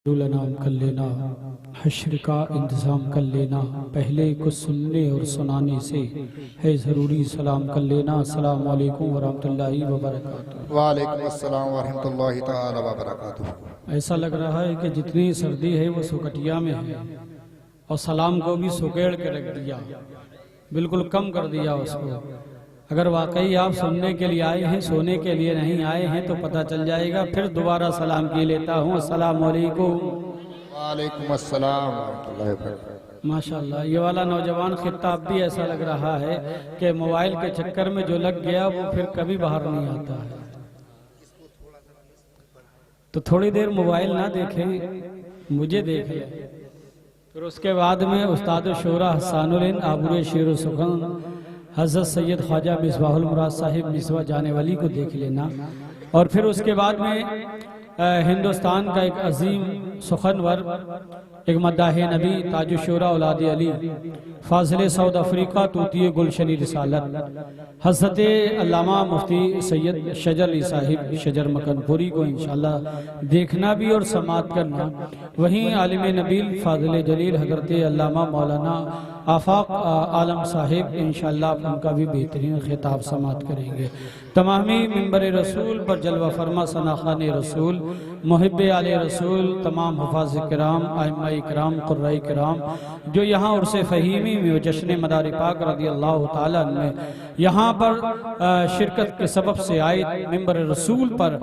नाम कर लेना, हश्र का इंतज़ाम कर लेना, पहले कुछ सुनने और सुनाने से है ज़रूरी। सलाम कर लेना। अस्सलाम वालेकुम वरहमतुल्लाहि वबरकातुहू। वालेकुम अस्सलाम वरहमतुल्लाहि तआला वबरकातुहू। ऐसा लग रहा है कि जितनी सर्दी है वो सुकटिया में है और सलाम को भी सुकेड़ के रख दिया, बिल्कुल कम कर दिया उसको। अगर वाकई आप सुनने के लिए आए हैं, सोने के लिए नहीं आए हैं, तो पता चल जाएगा। फिर दोबारा सलाम किए लेता हूँ। अस्सलाम वालेकुम। वालेकुम अस्सलाम वरहमतुल्लाहि वबरकातुहू। माशाल्लाह, ये वाला नौजवान खिताब भी ऐसा लग रहा है कि मोबाइल के चक्कर में जो लग गया वो फिर कभी बाहर नहीं आता है। तो थोड़ी देर मोबाइल ना देखें, मुझे देख लें, फिर उसके बाद में उस्ताद शोरा हसानुल आबूर शेर सुखन हज़रत सैयद ख्वाजा मिसबाहुल मुराद साहिब मिसबा जाने वाली को देख लेना। और फिर उसके बाद में हिंदुस्तान का एक अजीम सुखनवर, एक मद्दाहे नबी, ताजुशोरा औलाद अली, फाजिल साउथ अफ्रीका, तूती गुलशनी रिसालत, हज़रत अल्लामा मुफ्ती सैयद शजर अली साहिब शजर मकनपुरी को इंशाअल्लाह देखना भी और समात करना। वहीं आलिम नबील फाजिल जलील हज़रत अल्लामा मौलाना आफाक आलम साहिब इंशाअल्लाह उनका भी बेहतरीन खिताब समात करेंगे। तमामी मिंबर रसूल पर जलवा फरमा सनाखान रसूल, मुहिब आले रसूल, तमाम हफाज किराम, आइम्मा इकराम, कुर्रा इकराम जो यहाँ उर्से फ़हीमी में जश्न मदार पाक रज़ी अल्लाह ताला में यहाँ पर शिरकत के सबब से आए मिंबर रसूल पर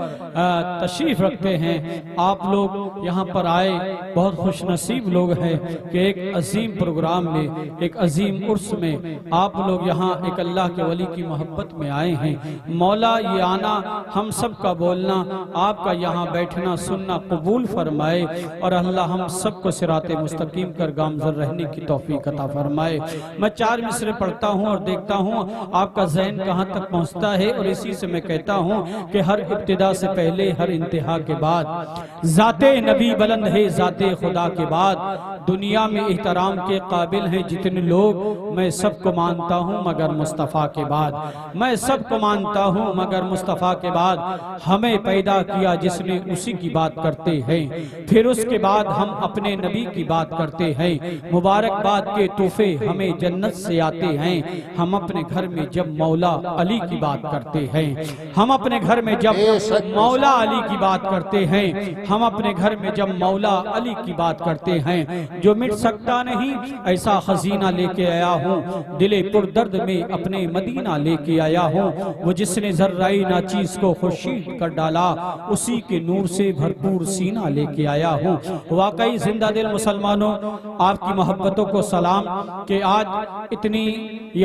तशरीफ़ रखते हैं। आप लोग यहाँ पर आए, बहुत खुश नसीब लोग हैं कि एक अजीम प्रोग्राम में, एक अजीम उर्स में आप लोग यहाँ एक अल्लाह के वली की मोहब्बत में आए हैं। मौला ये आना, हम सब का बोलना, आपका यहाँ बैठना सुनना कबूल फरमाए और अल्लाह हम सबको सिराते मुस्तकीम कर गामज़र रहने की तौफीक अता फरमाए। मैं 4 मिसरे पढ़ता हूँ और देखता हूँ आपका ज़हन कहाँ तक पहुँचता है, और इसी से मैं कहता हूँ कि हर इब्तिदा से पहले, हर इंतहा के बाद ज़ाते नबी बुलंद है, ज़ाते खुदा के बाद दुनिया में एहतराम के काबिल हैं जितने लोग, मैं सबको मानता हूँ मगर मुस्तफ़ा के बाद। मैं सबको मानता हूँ मगर मुस्तफ़ा के बाद। हमें पैदा किया जिसने, उसी की बात करते हैं। फिर उसके बाद हम अपने नबी की बात करते हैं। मुबारकबाद के तोहफे हमें जन्नत से आते हैं। हम अपने घर में जब मौला अली की बात करते हैं, हम अपने घर में जब मौला अली की बात करते हैं, हम अपने घर में जब मौला अली की बात करते हैं। जो मिट सकता नहीं ऐसा खजीना लेके आया हूँ, दिले पुरदर्द में अपने मदीना लेके आया हूँ। वो जिसने जर्राई नाचीज को खुर्शीद कर डाला, उसी के नूर से भरपूर सीना लेके आया हूँ। वाकई जिंदा दिल मुसलमानों, आपकी मोहब्बतों को सलाम कि आज इतनी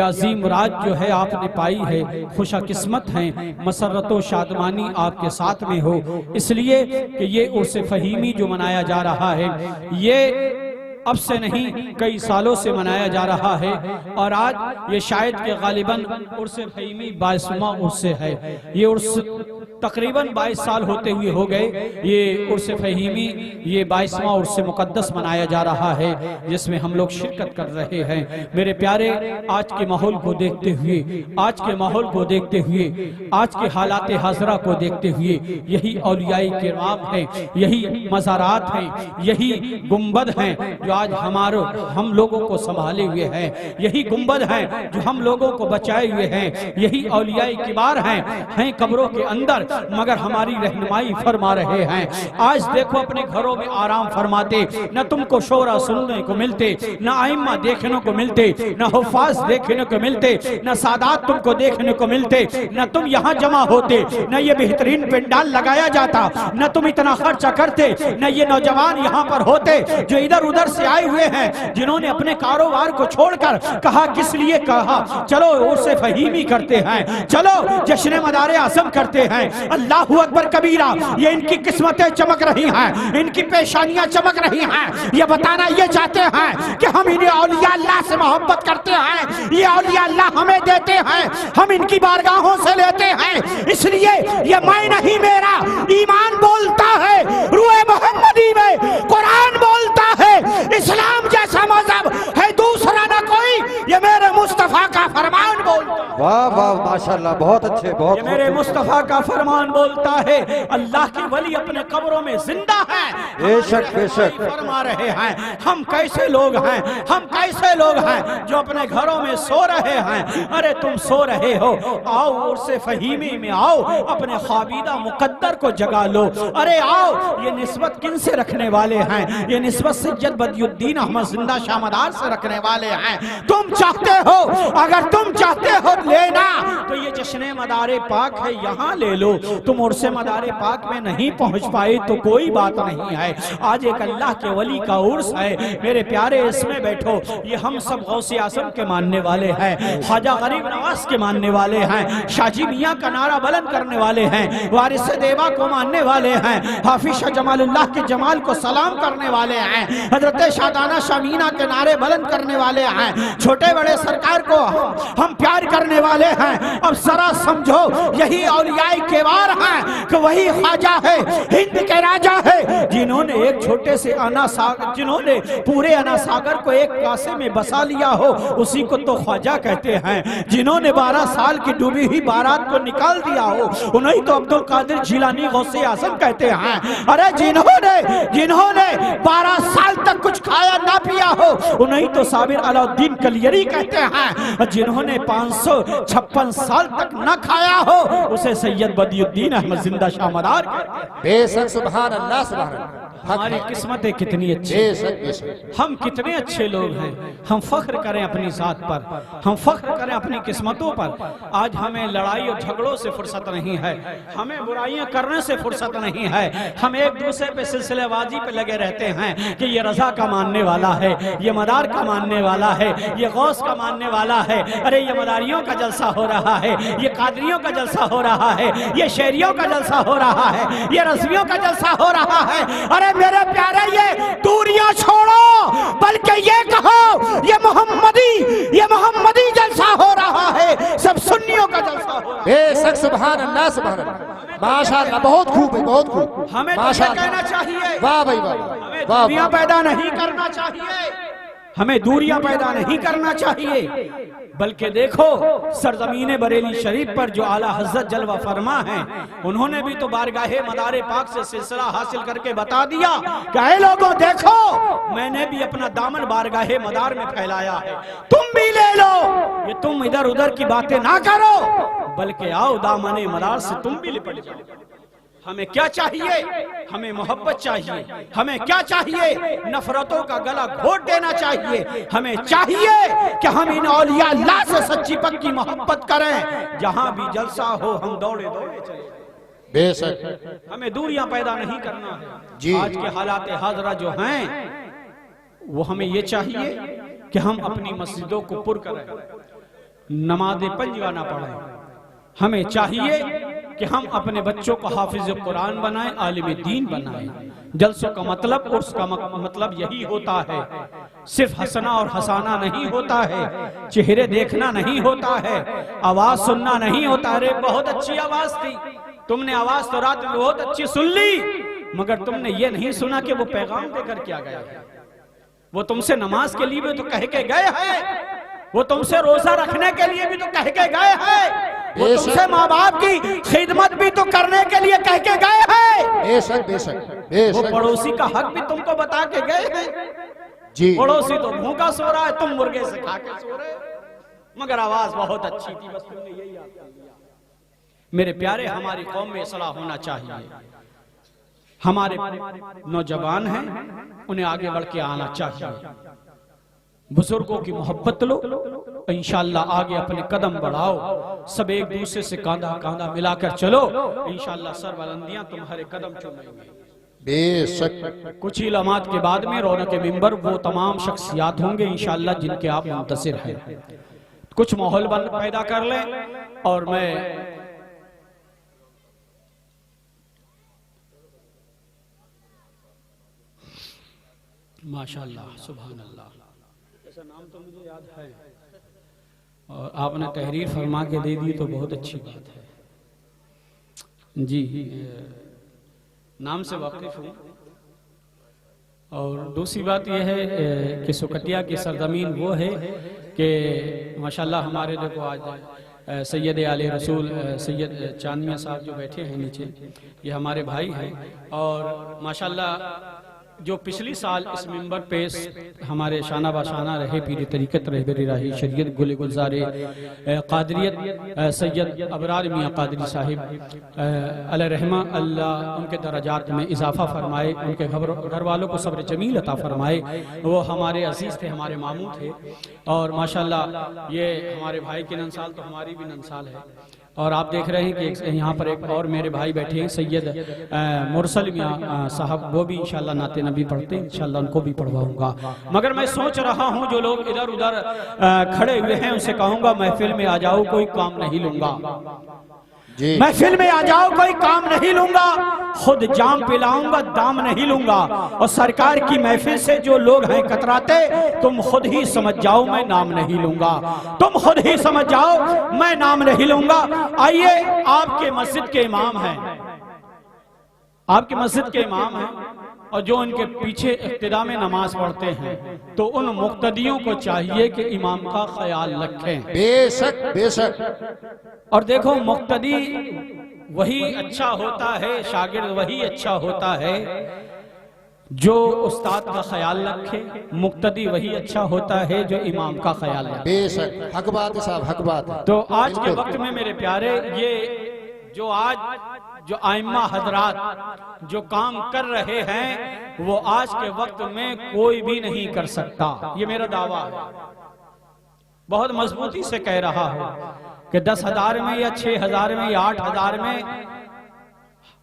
अजीम रात जो है आपने पाई है, खुशा किस्मत हैं, मसरत व शादमानी आपके साथ में हो। इसलिए कि ये उर्स फ़हीमी जो मनाया जा रहा है, ये अब से नहीं कई सालों से मनाया जा रहा है, और आज ये शायद के गालिबन उर्स फ़हीमी 22वां उर्स है। ये उर्स तकरीबन 22 साल होते हुए हो गए। ये उर्स फ़हीमी, ये 22वां उर्स मुक़द्दस मनाया जा रहा है, जिसमें हम लोग शिरकत कर रहे हैं। मेरे प्यारे, आज के माहौल को देखते हुए, आज के माहौल को देखते हुए, आज के हालात हाज़रा को देखते हुए, यही औलियाए किराम हैं, यही मज़ारात हैं, यही गुंबद हैं जो आज हम लोगों को संभाले हुए हैं, यही गुंबद हैं जो हम लोगों को बचाए हुए हैं, यही औलियाए किबार हैं कब्रों के अंदर, मगर हमारी रहनुमाई फरमा रहे हैं। आज देखो अपने घरों में आराम फरमाते, न तुमको शोरा सुनने को मिलते, न आइम्मा देखने को मिलते, न हुफ़ाज़ देखने को मिलते, न सादात तुमको देखने को मिलते, न तुम यहाँ जमा होते, न ये बेहतरीन पंडाल लगाया जाता, न तुम इतना खर्चा करते, न ये नौजवान यहाँ पर होते जो इधर उधर से आए हुए हैं, जिन्होंने अपने कारोबार को छोड़कर कहा, किस लिए कहा, चलो उर्स फ़हीमी करते हैं, चलो जश्न मदार आज़म करते हैं। अल्लाहु अकबर कबीरा। ये इनकी किस्मतें चमक रही हैं, इनकी पेशानियां चमक रही हैं। ये बताना ये चाहते हैं कि हम इन्हें औलिया अल्लाह से मोहब्बत करते हैं, ये औलिया अल्लाह हमें देते हैं, हम इनकी बारगाहों से लेते हैं। इसलिए ये मैं नहीं, मेरा ईमान बोलता है, रूए मोहम्मदी में कुरान बोलता है, इस्लाम जैसा मजहब है दूसरा ना कोई, ये मेरे मुस्तफा का फरमान बोलता है। वाह वाह माशाल्लाह, बहुत अच्छे, बहुत ये मेरे मुस्तफा का फरमान बोलता है, अल्लाह के वली अपने कब्रों में जिंदा हैं। बेशक बेशक फरमा रहे हैं हम कैसे लोग हैं, हम कैसे लोग हैं जो अपने घरों में सो रहे हैं। अरे तुम सो रहे हो, आओ उर्से फहीमी में आओ, अपने ख्वाबीदा मुकद्दर को जगा लो। अरे आओ, ये निस्बत किन से रखने वाले हैं? ये निस्बत सैयद बदियुद्दीन अहमद जिंदा शामदार से रखने वाले हैं। तुम चाहते हो, अगर तुम चाहते हो लेना तो ये जश्न मदारे पाक है, यहाँ ले लो। तुम उर्से मदारे पाक में नहीं पहुंच पाए तो कोई बात नहीं है। आज एक अल्लाह के वली का उर्स है मेरे प्यारे, इसमें बैठो। ये हम सब गौसे आज़म के मानने वाले हैं, ख्वाजा गरीब नवाज के मानने वाले हैं, शाजी मियाँ का नारा बुलंद करने वाले हैं, वारिस देवा को मानने वाले हैं, हाफिज शाह जमालुल्लाह के जमाल को सलाम करने वाले हैं, हजरत शादाना शामीना के नारे बुलंद करने वाले हैं, छोटे बड़े सरकार को हम प्यार करने वाले हैं। अब जरा समझो, यही औलियाए केवार हैं कि वही ख्वाजा है, हिंद के राजा है, जिन्होंने एक छोटे से अना सागर, जिन्होंने पूरे अना सागर को एक कासे में बसा लिया हो, उसी को तो ख्वाजा कहते हैं। जिन्होंने 12 साल की डूबी हुई बारात को निकाल दिया हो, उन्हें तो अब्दुल कादिर जिलानी गौसे आज़म कहते हैं। अरे जिन्होंने 12 साल तक कुछ खाया ना पिया हो, उन्हें तो साबिर अलाउद्दीन कलियरी कहते हैं। जिन्होंने 556 साल तक न खाया हो, उसे सैयद बदियुद्दीन अहमद जिंदा शामदार। बेशक, सुभान अल्लाह, सुभान अल्लाह। हमारी किस्मतें कितनी अच्छी, हम कितने अच्छे लोग हैं। हम फख्र करें अपनी जात पर, हम फख्र करें अपनी किस्मतों पर। आज हमें लड़ाई और झगड़ों से फुर्सत नहीं है, हमें बुराइयां करने से फुर्सत नहीं है। हम एक दूसरे पे सिलसिलेबाजी पे लगे रहते हैं कि ये रजा का मानने वाला है, ये मदार का मानने वाला है, ये गौस का मानने वाला है। अरे ये मदारियों का जलसा हो रहा है, ये कादरियों का जलसा हो रहा है, ये शेरियों का जलसा हो रहा है, ये रज़वियों का जलसा हो रहा है। अरे मेरे प्यारे, ये दूरियां छोड़ो, बल्कि ये कहो ये मोहम्मदी जलसा हो रहा है, सब सुन्नियों का जलसा हो रहा है। बेशक, सुभान अल्लाह, सुभान अल्लाह, माशाअल्लाह, बहुत खूब है, बहुत खूब। हमें तो ये कहना चाहिए, वाह भाई वाह, हमें वाह दूरियां पैदा नहीं करना चाहिए, हमें दूरियां पैदा नहीं करना चाहिए। बल्कि देखो, सरजमीन बरेली शरीफ पर जो आला हज़रत जलवा फरमा है, उन्होंने भी तो बारगाहे मदारे पाक से सिलसिला हासिल करके बता दिया कि ऐ लोगों देखो, मैंने भी अपना दामन बारगाहे मदार में फैलाया है, तुम भी ले लो। ये तुम इधर उधर की बातें ना करो, बल्कि आओ दामने मदार से तुम भी लिपट जाओ। हमें क्या चाहिए? हमें मोहब्बत चाहिए। हमें क्या चाहिए? नफरतों का गला घोट देना चाहिए। हमें चाहिए कि हम इन औलिया अल्लाह से सच्ची पक्की मोहब्बत करें। जहां भी जलसा हो हम दौड़े दौड़े चले। बेशक, हमें दूरियां पैदा नहीं करना है जी। आज के हालात हाजरा जो हैं, वो हमें ये चाहिए कि हम अपनी मस्जिदों को पुर करें, नमाज़े पंजगाना पढ़ें। हमें चाहिए कि हम अपने बच्चों को हाफिज कुरान बनाएं, आलिम दीन बनाएं। जलसों का मतलब, उर्स का मतलब यही होता है। सिर्फ हंसना और हंसाना नहीं होता है, चेहरे देखना नहीं होता है, आवाज सुनना नहीं होता। अरे बहुत अच्छी आवाज थी, तुमने आवाज तो रात में बहुत अच्छी सुन ली, मगर तुमने ये नहीं सुना कि वो पैगाम देकर क्या गया है। वो तुमसे नमाज के लिए भी तो कह के गए हैं, वो तुमसे रोजा रखने के लिए भी तो कह के गए हैं, वो तुमसे माँ बाप की खिदमत भी तो करने के लिए कह के गए हैं। बेशक बेशक बेशक, वो पड़ोसी का हक भी तुमको बता के गए हैं जी। पड़ोसी तो भूखा सो रहा है, तुम मुर्गे से खा के सो रहे, मगर आवाज बहुत अच्छी थी, बस तुमने यही याद कर लिया। मेरे प्यारे, हमारी कौम में सलाह होना चाहिए। हमारे नौजवान हैं, उन्हें आगे बढ़ के आना चाहिए। बुजुर्गों की मोहब्बत लो, इंशाअल्लाह आगे अपने कदम बढ़ाओ। सब एक दूसरे से कांधा कांधा मिलाकर चलो, इंशाअल्लाह सरबुलंदियां तुम्हारे कदम चूमेंगे। बेशक, कुछ ही लम्हात के बाद में रौनक मिंबर वो तमाम शख्सियात होंगे इंशाअल्लाह जिनके आप मुंतसिर हैं। कुछ माहौल पैदा कर लें और मैं माशाअल्लाह सुभान अल्लाह, ऐसा नाम तो मुझे याद है और आपने तहरीर फरमा के दे दी तो बहुत अच्छी बात है जी। नाम से वाकिफ हूँ। और दूसरी बात यह है कि सुकटिया की सरजमीन वो है कि माशाल्लाह हमारे देखो आज सैयद आले रसूल सैयद चांदमिया साहब जो बैठे हैं नीचे, ये हमारे भाई हैं। और माशाल्लाह जो पिछली साल इस मिंबर पे हमारे शाना बाशाना रहे पीर तरीक़त रहबरी राही शरीयत गुल गुलजारे कादरियत सैयद अबरार मियाँ कादरी साहिब अलैहिर्रहमा, अल्लाह उनके दराजात में इजाफा फरमाए, उनके घर वालों को सब्र जमील अता फरमाए। वो हमारे अजीज़ थे, हमारे मामू थे। और माशाल्लाह ये हमारे भाई की नंसाल तो हमारी भी नंसाल है। और आप देख रहे हैं कि यहाँ पर एक और मेरे भाई बैठे हैं सैयद मुरसल मियाँ साहब, वो भी इंशाल्लाह नाते नबी पढ़ते हैं, इंशाल्लाह उनको भी पढ़वाऊंगा। मगर मैं सोच रहा हूँ जो लोग इधर उधर खड़े हुए हैं उनसे कहूँगा महफिल में आ जाओ, कोई काम नहीं लूंगा। महफिल में आ जाओ, कोई काम नहीं लूंगा, खुद जाम पिलाऊंगा, दाम नहीं लूंगा। और सरकार की महफिल से जो लोग हैं कतराते, तुम खुद ही समझ जाओ मैं नाम नहीं लूंगा, तुम खुद ही समझ जाओ मैं नाम नहीं लूंगा। आइए, आपके मस्जिद के इमाम हैं, आपकी मस्जिद के इमाम हैं, और जो उनके पीछे इक्तिदा में नमाज पढ़ते हैं, तो उन मुक्तदियों को चाहिए कि इमाम का ख्याल रखें। बेशक बेशक। और देखो, मुक्तदी वही अच्छा होता है, शागिर्द वही अच्छा होता है जो उस्ताद का ख्याल रखे, मुक्तदी वही अच्छा होता है जो इमाम का ख्याल रखे। बेशक, हक बात है साहब, हक बात है। तो आज के वक्त में मेरे प्यारे, ये जो आज जो आइम्मा हजरात जो काम कर रहे हैं, वो आज के वक्त में कोई भी नहीं कर सकता। ये मेरा दावा है, बहुत मजबूती से कह रहा हूं कि 10,000 में या 6,000 में या 8,000 में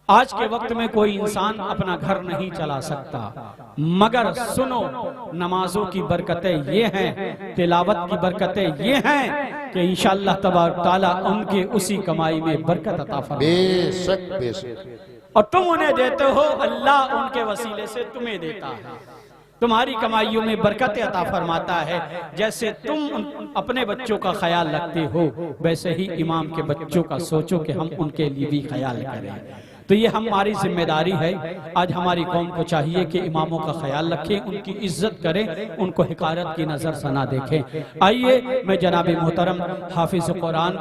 आज के वक्त में कोई इंसान अपना घर नहीं चला सकता। मगर सुनो, नमाजों की बरकतें ये हैं, तिलावत की बरकतें ये हैं कि इंशाअल्लाह तबारक ताला उनके उसी कमाई में बरकत अता फरमाए। बेशक बेशक। और तुम उन्हें देते हो, अल्लाह उनके वसीले से तुम्हें देता है, तुम्हारी कमाइयों में बरकत अता फरमाता है। जैसे तुम अपने बच्चों का ख्याल रखते हो, वैसे ही इमाम के बच्चों का सोचो कि हम उनके लिए भी ख्याल करें। तो ये हमारी जिम्मेदारी है। आज हमारी कौम को चाहिए कि इमामों का ख्याल रखें, उनकी इज्जत करें, उनको हिकारत की नज़र से ना देखें। आइए, मैं जनाब मोहतरम हाफिज कुरान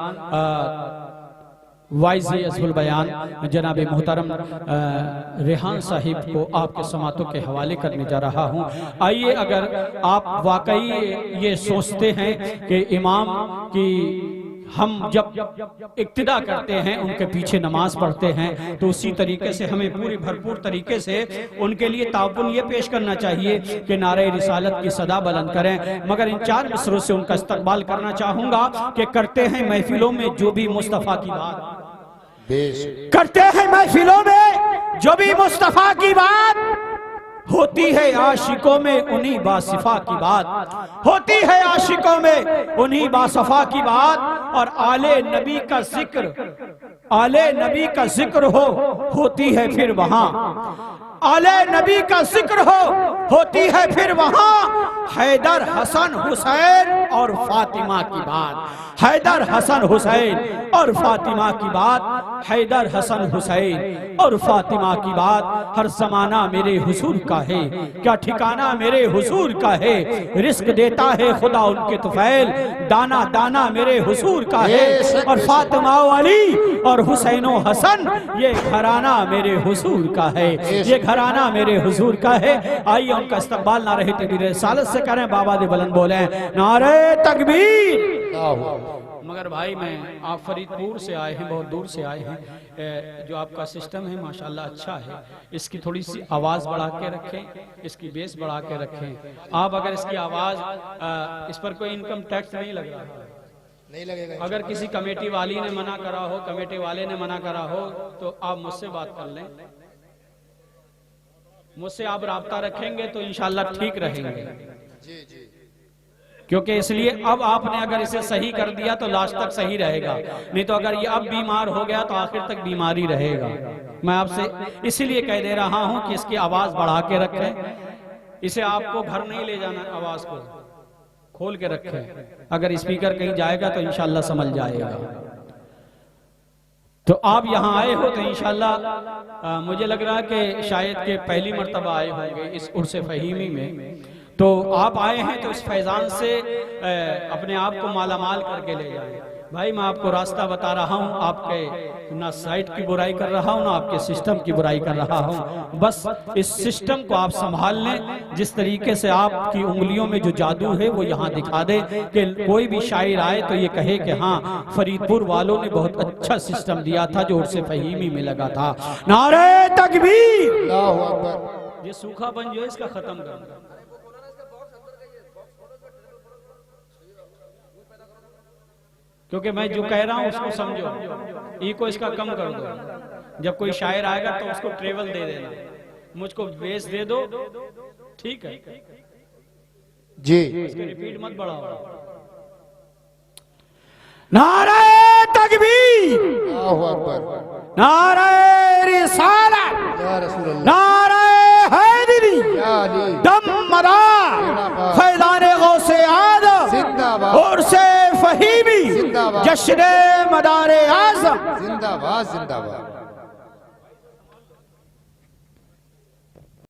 वाइज़ अज़हुल बयान जनाब मोहतरम रेहान साहिब को आपके समातों के हवाले करने जा रहा हूँ। आइए, अगर आप वाकई ये सोचते हैं कि इमाम की हम जब इक्तिदा करते हैं, उनके पीछे नमाज पढ़ते हैं, तो उसी तरीके से हमें पूरी भरपूर तरीके से उनके लिए ताउन ये पेश करना चाहिए कि नारे रिसालत की सदा बुलंद करें। मगर इन 4 मिसरों से उनका इस्तकबाल करना चाहूंगा कि करते हैं महफिलों में जो भी मुस्तफ़ा की बात, करते हैं महफिलों में जो भी मुस्तफ़ा की बात, होती है आशिकों में उन्हीं बासिफा की बात, होती है आशिकों में उन्हीं बासफा की बात। और आले नबी का जिक्र, आले नबी का जिक्र होती है फिर वहां, आले नबी का जिक्र होती है फिर वहां हैदर हसन हुसैन और फातिमा की बात, हैदर हसन हुसैन और फातिमा की बात, हैदर हसन हुसैन और फातिमा की बात। हर जमाना मेरे हुजूर का है, क्या ठिकाना मेरे हुजूर का है, रिस्क देता है खुदा उनके तुफैल, दाना दाना मेरे हुजूर का है। और फातिमा अली और हुसैनो हसन, ये घराना मेरे हुजूर का है, ये घराना मेरे हुजूर का है। आइए, उनका इस्तकबाल ना रहे तकबीर रिसालत से करें, बाबा दे बुलंद बोले नारे तकबीर। मगर भाई, मैं आप फरीदपुर से आए हैं, बहुत दूर से आए हैं। जो आपका सिस्टम है माशाल्लाह अच्छा है, इसकी थोड़ी सी आवाज़ बढ़ा के रखें, इसकी बेस बढ़ा के रखें। आप अगर इसकी आवाज़, इस पर कोई इनकम टैक्स नहीं लग रहा, नहीं लगेगा। अगर किसी कमेटी वाली ने मना करा हो, कमेटी वाले ने मना करा हो, तो आप मुझसे बात कर लें, मुझसे आप राब्ता रखेंगे तो इंशाल्लाह ठीक रहेंगे। जी जी। क्योंकि इसलिए अब आपने अगर इसे सही कर दिया तो लास्ट तक सही रहेगा, नहीं तो अगर ये अब बीमार हो गया तो आखिर तक बीमारी रहेगा। मैं आपसे इसीलिए कह दे रहा हूं कि इसकी आवाज बढ़ा के रखें, इसे आपको घर नहीं ले जाना, आवाज को खोल के रखें। अगर स्पीकर कहीं जाएगा तो इंशाल्लाह समझ जाएगा। तो आप यहाँ आए हो तो इंशाल्लाह मुझे लग रहा है कि शायद के पहली मर्तबा आए होंगे इस उर्स फहीमी में। तो आप आए हैं तो इस फैजान से अपने आप को मालामाल करके ले जाएं। भाई मैं आपको रास्ता बता रहा हूँ, आपके ना साइट की बुराई कर रहा हूँ ना आपके सिस्टम की बुराई कर रहा हूँ। बस इस सिस्टम को आप संभाल लें। जिस तरीके से आपकी उंगलियों में जो जादू है वो यहाँ दिखा दे कि कोई भी शायर आए तो ये कहे कि हाँ फरीदपुर वालों ने बहुत अच्छा सिस्टम दिया था जो उर्से फहीमी में लगा था। नारे तकबीर, अल्लाहु अकबर। ये सूखापन जो है इसका खत्म कर। क्योंकि मैं जो कह रहा हूं उसको समझो, ई को इसका कम कर दो। जब कोई शायर आएगा तो उसको ट्रेवल दे देना, मुझको बेस दे दो, ठीक है जी। इसके रिपीट मत बढ़ाओ। नारे तकबीर, अल्लाहु अकबर। नारे रिसालत, या रसूल अल्लाह, नारे हैदरी, या अली, दम मदा, फैज़ाने गौसे आदम, जिंदाबाद, उर्से फहीमी, जिंदाबाद, जश्न मदारे आज़म। जिंदाबाद जिंदाबाद।